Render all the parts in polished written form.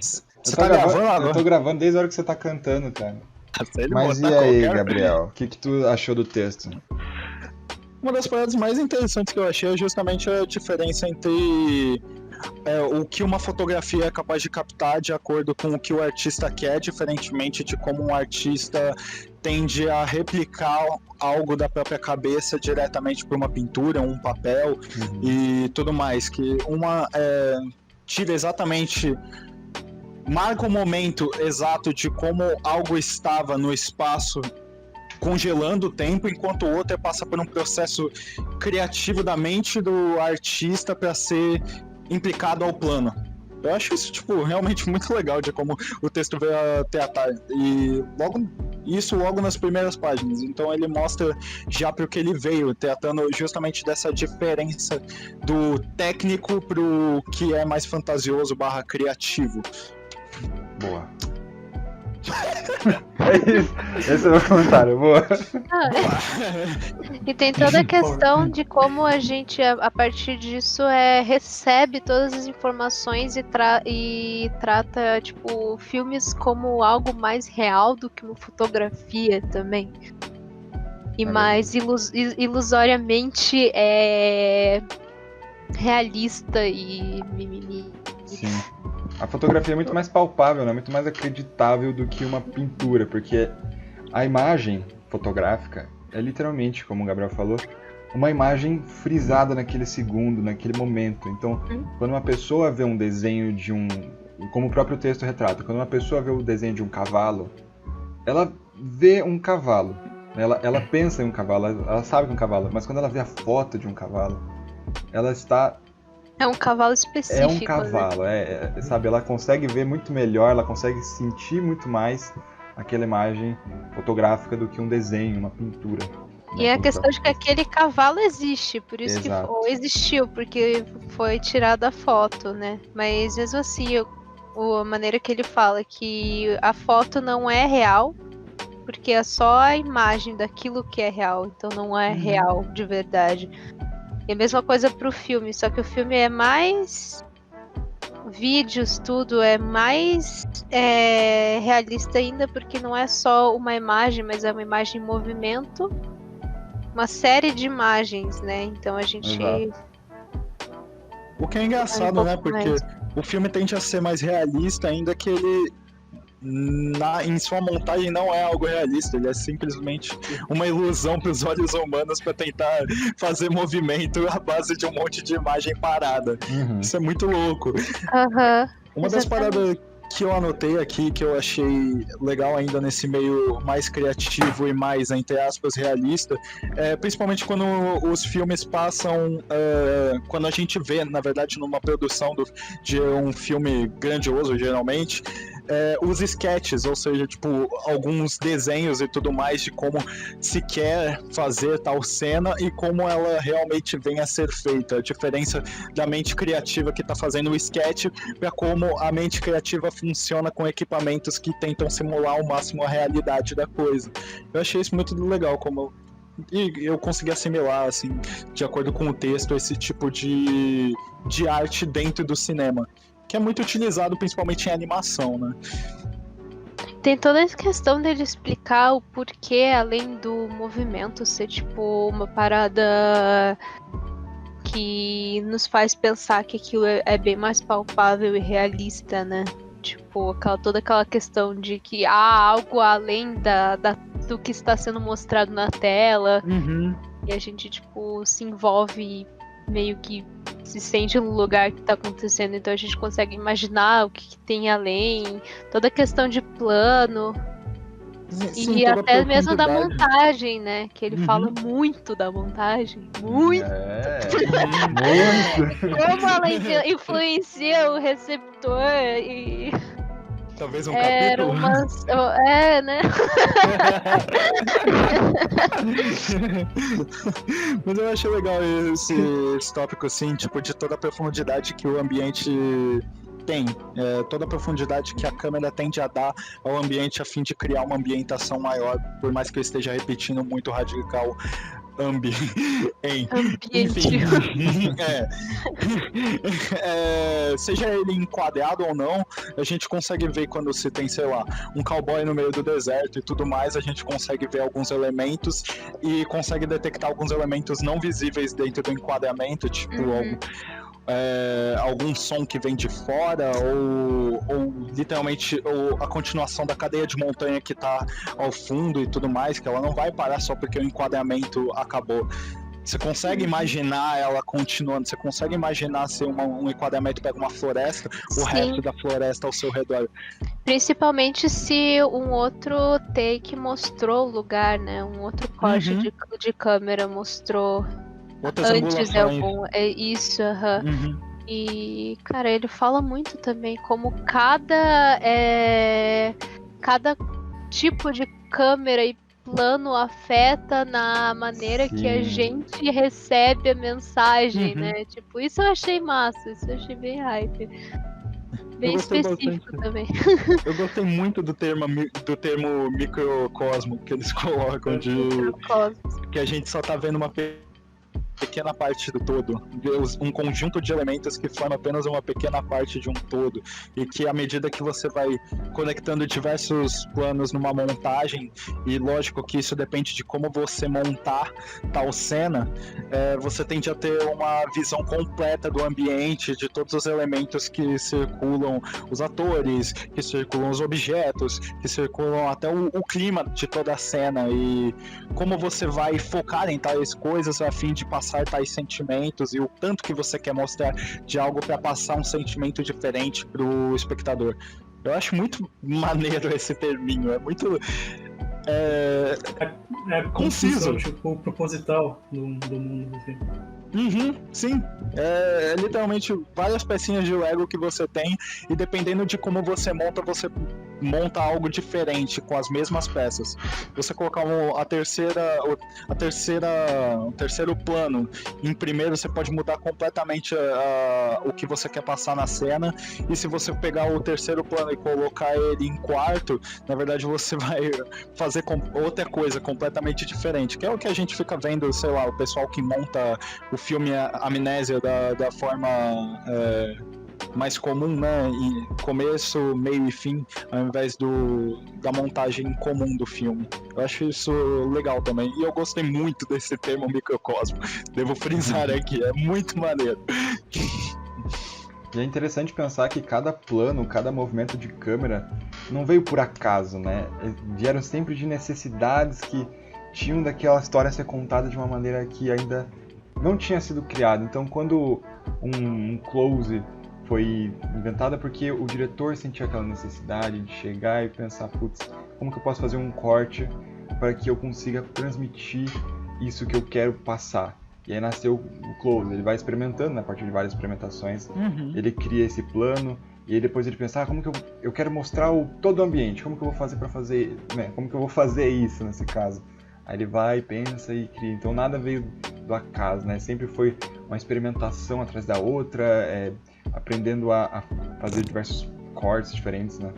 Você tá gravando agora? Eu tô gravando desde a hora que você tá cantando, cara. Mas e aí, Gabriel? O que tu achou do texto? Uma das paradas mais interessantes que eu achei é justamente a diferença entre o que uma fotografia é capaz de captar de acordo com o que o artista quer, diferentemente de como um artista tende a replicar algo da própria cabeça diretamente para uma pintura, um papel e tudo mais. Que uma tira exatamente... marca o momento exato de como algo estava no espaço, congelando o tempo, enquanto o outro passa por um processo criativo da mente do artista para ser implicado ao plano. Eu acho isso, realmente muito legal de como o texto veio a tratar. E logo nas primeiras páginas. Então ele mostra já para o que ele veio, tratando justamente dessa diferença do técnico pro que é mais fantasioso / criativo. Boa. É isso. Esse é o meu comentário. Boa. E tem toda a questão de como a gente, a partir disso, recebe todas as informações e trata, filmes como algo mais real do que uma fotografia também. E mais ilusoriamente realista e mimimi. Sim. A fotografia é muito mais palpável, né? Muito mais acreditável do que uma pintura, porque a imagem fotográfica é literalmente, como o Gabriel falou, uma imagem frisada naquele segundo, naquele momento. Então, quando uma pessoa vê um desenho de como o próprio texto retrata, quando uma pessoa vê o desenho de um cavalo, ela vê um cavalo, ela pensa em um cavalo, ela sabe que é um cavalo, mas quando ela vê a foto de um cavalo, ela está... É um cavalo específico. É um cavalo, né? Sabe? Ela consegue ver muito melhor, ela consegue sentir muito mais aquela imagem fotográfica do que um desenho, uma pintura. E é a questão de que aquele cavalo existe, por isso Exato. que existiu, porque foi tirada a foto, né? Mas mesmo assim, a maneira que ele fala que a foto não é real, porque é só a imagem daquilo que é real, então não é real de verdade. E a mesma coisa pro filme, só que o filme é mais vídeos, tudo é mais realista ainda, porque não é só uma imagem, mas é uma imagem em movimento, uma série de imagens, né? Então a gente... O que é engraçado, né? Porque o filme tende a ser mais realista, ainda que ele... em sua montagem não é algo realista, ele é simplesmente uma ilusão para os olhos humanos para tentar fazer movimento à base de um monte de imagem parada. Isso é muito louco. Uma das paradas que eu anotei aqui, que eu achei legal ainda nesse meio mais criativo e mais, entre aspas, realista, principalmente quando os filmes passam, quando a gente vê, na verdade, numa produção de um filme grandioso, geralmente, os sketches, ou seja, alguns desenhos e tudo mais de como se quer fazer tal cena e como ela realmente vem a ser feita. A diferença da mente criativa que está fazendo o sketch para como a mente criativa funciona com equipamentos que tentam simular ao máximo a realidade da coisa. Eu achei isso muito legal, e eu consegui assimilar, assim, de acordo com o texto, esse tipo de arte dentro do cinema, que é muito utilizado principalmente em animação, né? Tem toda essa questão dele explicar o porquê, além do movimento ser uma parada que nos faz pensar que aquilo é bem mais palpável e realista, né? Toda aquela questão de que há algo além do que está sendo mostrado na tela. E a gente, se envolve, meio que se sente no lugar que tá acontecendo, então a gente consegue imaginar o que tem além, toda a questão de plano. Sim, e até mesmo da montagem, né? Que ele fala muito da montagem. Muito! Muito! Como ela influencia o receptor e... Talvez um capítulo. Né? Mas eu achei legal esse tópico, assim, de toda a profundidade que o ambiente tem. Toda a profundidade que a câmera tende a dar ao ambiente a fim de criar uma ambientação maior, por mais que eu esteja repetindo muito radical ambiente. Ambiente. Enfim, seja ele enquadrado ou não, a gente consegue ver quando se tem, sei lá, um cowboy no meio do deserto e tudo mais, a gente consegue ver alguns elementos e consegue detectar alguns elementos não visíveis dentro do enquadramento, tipo algum som que vem de fora ou literalmente a continuação da cadeia de montanha que tá ao fundo e tudo mais, que ela não vai parar só porque o enquadramento acabou. Você consegue imaginar ela continuando, você consegue imaginar se um enquadramento pega uma floresta, o resto da floresta ao seu redor. Principalmente se um outro take mostrou o lugar, né? Um outro corte de câmera mostrou outras antes de angulações. algum. É isso, E, cara, ele fala muito também como cada tipo de câmera e plano afeta na maneira que a gente recebe a mensagem, né? Tipo, isso eu achei massa, isso eu achei bem hype. Bem específico também. Eu gostei muito do termo microcosmo que eles colocam, que a gente só tá vendo uma pequena parte do todo, um conjunto de elementos que forma apenas uma pequena parte de um todo, e que à medida que você vai conectando diversos planos numa montagem, e lógico que isso depende de como você montar tal cena, você tende a ter uma visão completa do ambiente, de todos os elementos que circulam os atores, que circulam os objetos, que circulam até o clima de toda a cena, e como você vai focar em tais coisas a fim de passar tais sentimentos e o tanto que você quer mostrar de algo para passar um sentimento diferente pro espectador. Eu acho muito maneiro esse terminho, é muito conciso, tipo, proposital do mundo, assim. Sim, é literalmente várias pecinhas de Lego que você tem, e dependendo de como você monta algo diferente com as mesmas peças. Você colocar o terceiro plano em primeiro, você pode mudar completamente o que você quer passar na cena, e se você pegar o terceiro plano e colocar ele em quarto, na verdade você vai fazer outra coisa completamente diferente, que é o que a gente fica vendo, sei lá, o pessoal que monta o filme Amnésia da forma mais comum, né? Em começo, meio e fim, ao invés da montagem comum do filme. Eu acho isso legal também. E eu gostei muito desse termo microcosmo. Devo frisar aqui, é muito maneiro. E é interessante pensar que cada plano, cada movimento de câmera não veio por acaso, né? Vieram sempre de necessidades que tinham daquela história ser contada de uma maneira que ainda não tinha sido criada. Então, quando um close foi inventado, é porque o diretor sentia aquela necessidade de chegar e pensar, putz, como que eu posso fazer um corte para que eu consiga transmitir isso que eu quero passar? E aí nasceu o close. Ele vai experimentando, né, a partir de várias experimentações. Ele cria esse plano, e aí depois ele pensa, como que eu quero mostrar todo o ambiente, como que eu vou fazer para fazer, né, como que eu vou fazer isso nesse caso? Aí ele vai, pensa e cria. Então nada veio do acaso, né? Sempre foi uma experimentação atrás da outra, aprendendo a fazer diversos cortes diferentes, né?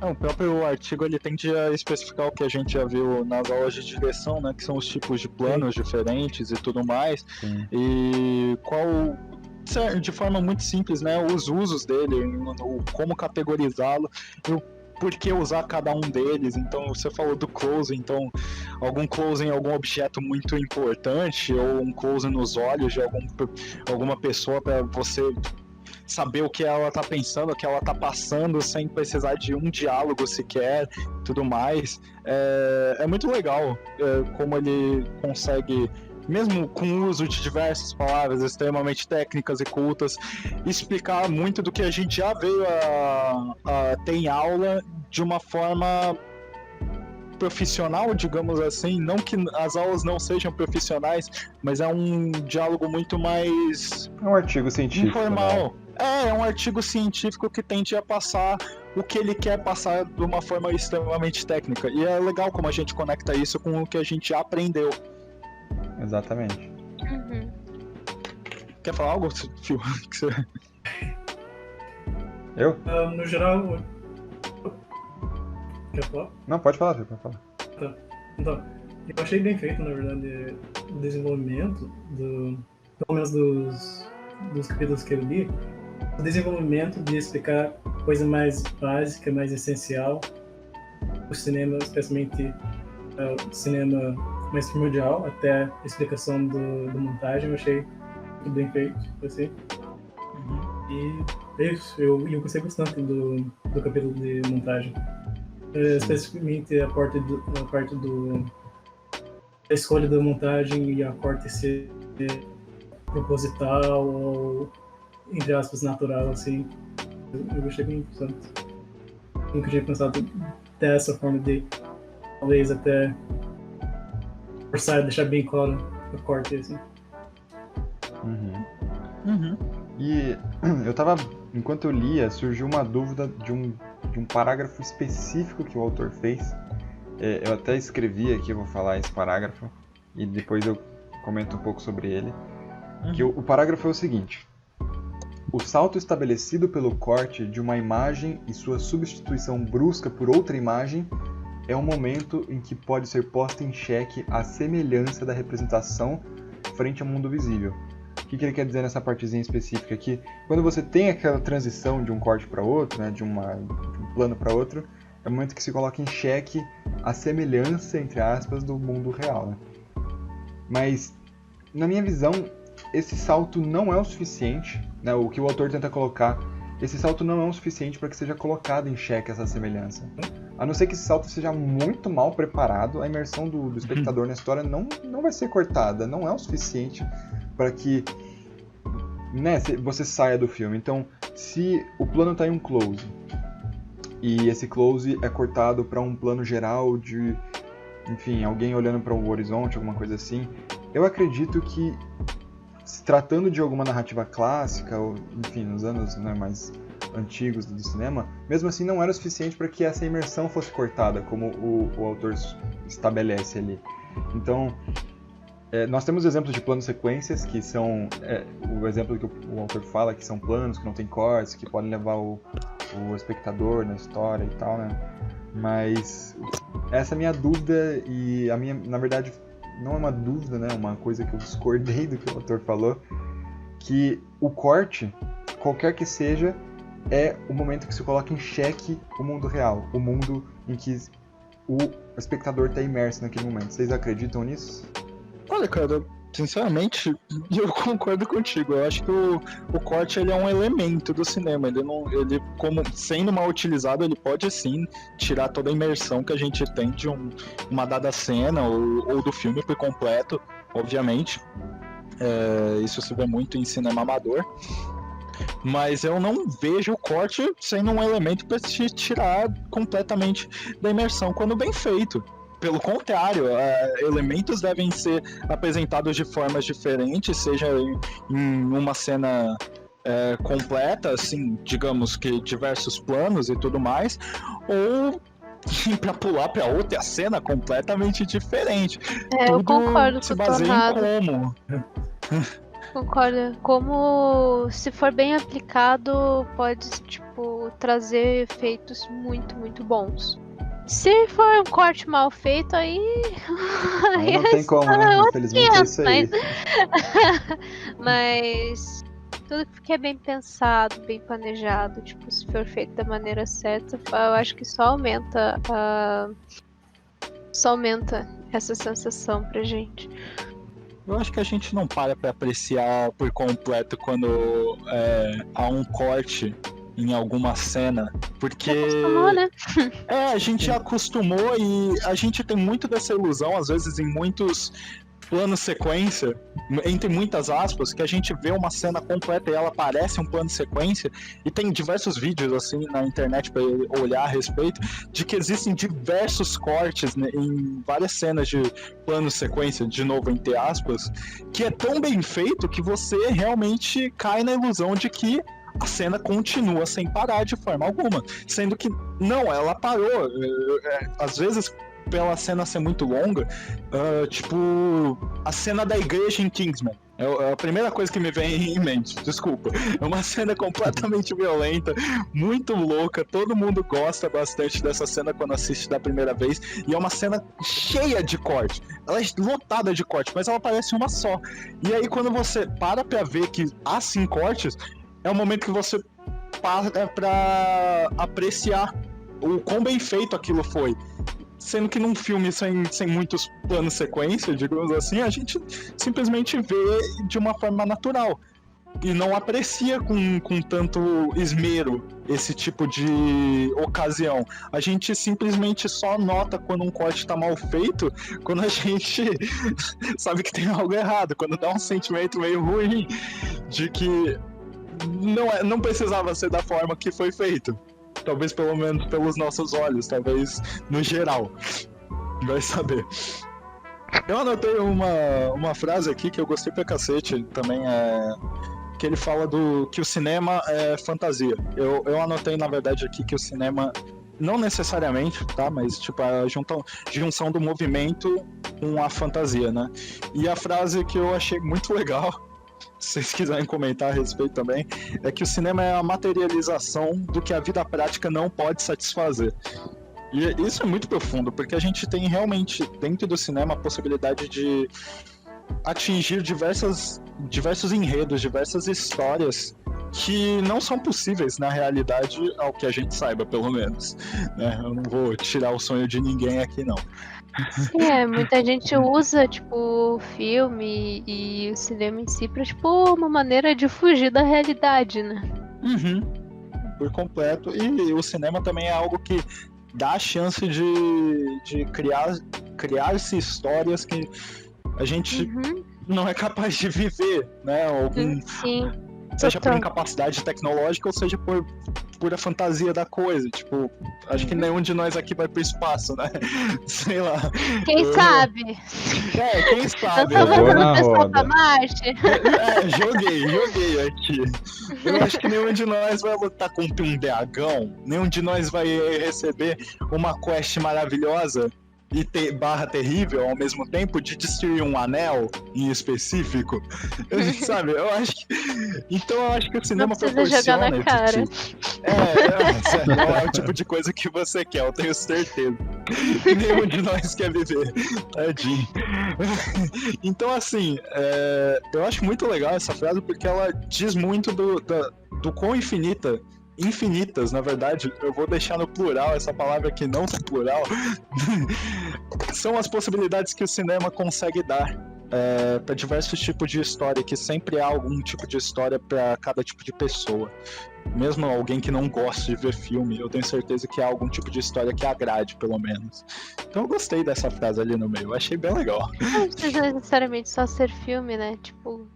O próprio artigo ele tende a especificar o que a gente já viu nas aulas de direção, né? Que são os tipos de planos diferentes e tudo mais. Sim. E de forma muito simples, né? Os usos dele, como categorizá-lo, por que usar cada um deles. Então você falou do close, então algum close em algum objeto muito importante, ou um close nos olhos de alguma pessoa para você saber o que ela tá pensando, o que ela tá passando, sem precisar de um diálogo sequer, tudo mais. É muito legal como ele consegue, mesmo com o uso de diversas palavras extremamente técnicas e cultas, explicar muito do que a gente já veio a ter em aula de uma forma profissional, digamos assim. Não que as aulas não sejam profissionais, mas é um diálogo muito mais... É um artigo científico, informal. Né? É um artigo científico que tende a passar o que ele quer passar de uma forma extremamente técnica. E é legal como a gente conecta isso com o que a gente já aprendeu. Exatamente. Quer falar algo, Fio? Eu? No geral... Quer falar? Não, pode falar, Fio, pode falar. Tá. Então, Eu achei bem feito, na verdade, o desenvolvimento, pelo menos dos capítulos que eu li, o desenvolvimento de explicar coisa mais básica, mais essencial, o cinema, especialmente o cinema mais primordial, até a explicação do montagem, eu achei muito bem feito, assim. E é isso, eu gostei bastante do capítulo de montagem. Especificamente a parte da escolha da montagem e a corte ser proposital ou, entre aspas, natural, assim. Eu gostei bem bastante. Nunca tinha pensado dessa forma de, talvez, até forçar, deixar bem claro o corte, assim. E eu tava, enquanto eu lia, surgiu uma dúvida de um parágrafo específico que o autor fez. Eu até escrevi aqui, eu vou falar esse parágrafo, e depois eu comento um pouco sobre ele. Que o parágrafo é o seguinte: o salto estabelecido pelo corte de uma imagem e sua substituição brusca por outra imagem é um momento em que pode ser posta em xeque a semelhança da representação frente ao mundo visível. O que ele quer dizer nessa partezinha específica aqui? Quando você tem aquela transição de um corte para outro, né, de um plano para outro, é o momento que se coloca em xeque a semelhança, entre aspas, do mundo real. Né? Mas, na minha visão, esse salto não é o suficiente, né, o que o autor tenta colocar, esse salto não é o suficiente para que seja colocado em xeque essa semelhança. A não ser que esse salto seja muito mal preparado, a imersão do espectador na história não vai ser cortada, não é o suficiente para que, né, você saia do filme. Então, se o plano está em um close, e esse close é cortado para um plano geral de, enfim, alguém olhando para o horizonte, alguma coisa assim, eu acredito que, se tratando de alguma narrativa clássica, ou, enfim, nos anos, né, mais antigos do cinema, mesmo assim não era o suficiente para que essa imersão fosse cortada, como o autor estabelece ali. Então, nós temos exemplos de planos sequências, que são o exemplo que o autor fala, que são planos que não tem cortes, que podem levar o espectador na história e tal, né? Mas essa é a minha dúvida, e a minha, na verdade, não é uma dúvida, né? Uma coisa que eu discordei do que o autor falou, que o corte, qualquer que seja, é o momento que se coloca em xeque o mundo real, o mundo em que o espectador está imerso naquele momento. Vocês acreditam nisso? Olha, cara, sinceramente, eu concordo contigo. Eu acho que o corte ele é um elemento do cinema. Ele como sendo mal utilizado, ele pode sim tirar toda a imersão que a gente tem de uma dada cena ou do filme por completo, obviamente. Isso se vê muito em cinema amador. Mas eu não vejo o corte sendo um elemento para te tirar completamente da imersão quando bem feito. Pelo contrário, elementos devem ser apresentados de formas diferentes, seja em uma cena completa, assim, digamos que diversos planos e tudo mais, ou para pular para outra cena completamente diferente. Eu concordo se com o baseia Tornado. em como. Concordo. Como, se for bem aplicado, pode, tipo, trazer efeitos muito, muito bons. Se for um corte mal feito, aí Não tem como, né? Infelizmente é isso aí. Mas tudo que é bem pensado, bem planejado, tipo, se for feito da maneira certa, eu acho que só aumenta essa sensação pra gente. Eu acho que a gente não para apreciar por completo quando há um corte em alguma cena, porque Acostumou, né? a gente acostumou e a gente tem muito dessa ilusão, às vezes em muitos planos sequência, entre muitas aspas, que a gente vê uma cena completa e ela parece um plano sequência, e tem diversos vídeos assim na internet para olhar a respeito, de que existem diversos cortes, né, em várias cenas de plano sequência, de novo entre aspas, que é tão bem feito que você realmente cai na ilusão de que a cena continua sem parar de forma alguma, sendo que não, ela parou. Às vezes, pela cena ser muito longa, tipo a cena da igreja em Kingsman, É a primeira coisa que me vem em mente, desculpa. É uma cena completamente violenta, muito louca, todo mundo gosta bastante dessa cena quando assiste da primeira vez, e é uma cena cheia de corte. Ela é lotada de corte, mas ela parece uma só. E aí quando você para pra ver que há 5 cortes, é o momento que você para pra apreciar o quão bem feito aquilo foi. Sendo que num filme sem muitos planos sequência, digamos assim, a gente simplesmente vê de uma forma natural. E não aprecia com tanto esmero esse tipo de ocasião. A gente simplesmente só nota quando um corte tá mal feito, quando a gente sabe que tem algo errado, quando dá um sentimento meio ruim de que não precisava ser da forma que foi feito. Talvez pelo menos pelos nossos olhos, talvez no geral. Vai saber. Eu anotei uma frase aqui que eu gostei pra cacete também, que ele fala que o cinema é fantasia. Eu anotei, na verdade, aqui que o cinema, não necessariamente, tá? Mas tipo, a junção do movimento com a fantasia, né? E a frase que eu achei muito legal, se vocês quiserem comentar a respeito também, é que o cinema é a materialização do que a vida prática não pode satisfazer. E isso é muito profundo, porque a gente tem realmente dentro do cinema a possibilidade de atingir diversos enredos, diversas histórias que não são possíveis na realidade, ao que a gente saiba, pelo menos, né? Eu não vou tirar o sonho de ninguém aqui, não. Sim, muita gente usa, tipo, o filme e o cinema em si pra, tipo, uma maneira de fugir da realidade, né? Uhum. Por completo. E o cinema também é algo que dá a chance de criar-se histórias que a gente não é capaz de viver, né? Sim. Seja por incapacidade tecnológica ou seja por pura fantasia da coisa. Tipo, acho que nenhum de nós aqui vai pro espaço, né? Sei lá. Quem sabe? Quem sabe? Eu tô vou mandando na o pessoal roda. pra Marte. Joguei aqui. Eu acho que nenhum de nós vai lutar contra um dragão. Nenhum de nós vai receber uma quest maravilhosa e barra terrível ao mesmo tempo de destruir um anel em específico. Sabe, eu acho que. Então eu acho que o cinema Não precisa jogar proporciona na esse cara. tipo. Não é o tipo de coisa que você quer, eu tenho certeza. Nenhum de nós quer viver. Tadinho. Então, assim, eu acho muito legal essa frase porque ela diz muito do quão infinitas, na verdade, eu vou deixar no plural essa palavra que não é plural, são as possibilidades que o cinema consegue dar para diversos tipos de história, que sempre há algum tipo de história para cada tipo de pessoa. Mesmo alguém que não gosta de ver filme, eu tenho certeza que há algum tipo de história que agrade, pelo menos. Então eu gostei dessa frase ali no meio, eu achei bem legal. Não precisa necessariamente só ser filme, né? Tipo,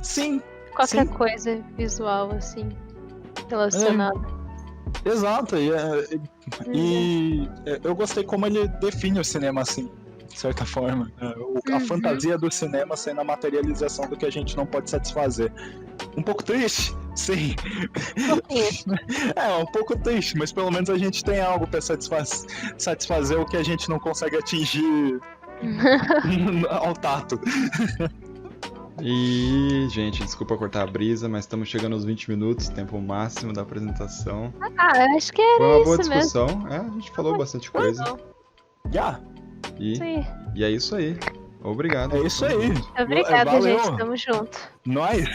Sim, qualquer sim. coisa visual, assim, relacionada. Exato, e eu gostei como ele define o cinema assim, de certa forma. A fantasia do cinema sendo a materialização do que a gente não pode satisfazer. Um pouco triste, sim. Um pouco triste, mas pelo menos a gente tem algo pra satisfazer o que a gente não consegue atingir ao tato. E, gente, desculpa cortar a brisa, mas estamos chegando aos 20 minutos, tempo máximo da apresentação. Acho que era Foi uma boa isso mesmo. discussão, a gente falou bastante coisa. Já. Sim. E é isso aí. Obrigado. É isso aí. Obrigada, Valeu. gente. Tamo junto. Nós.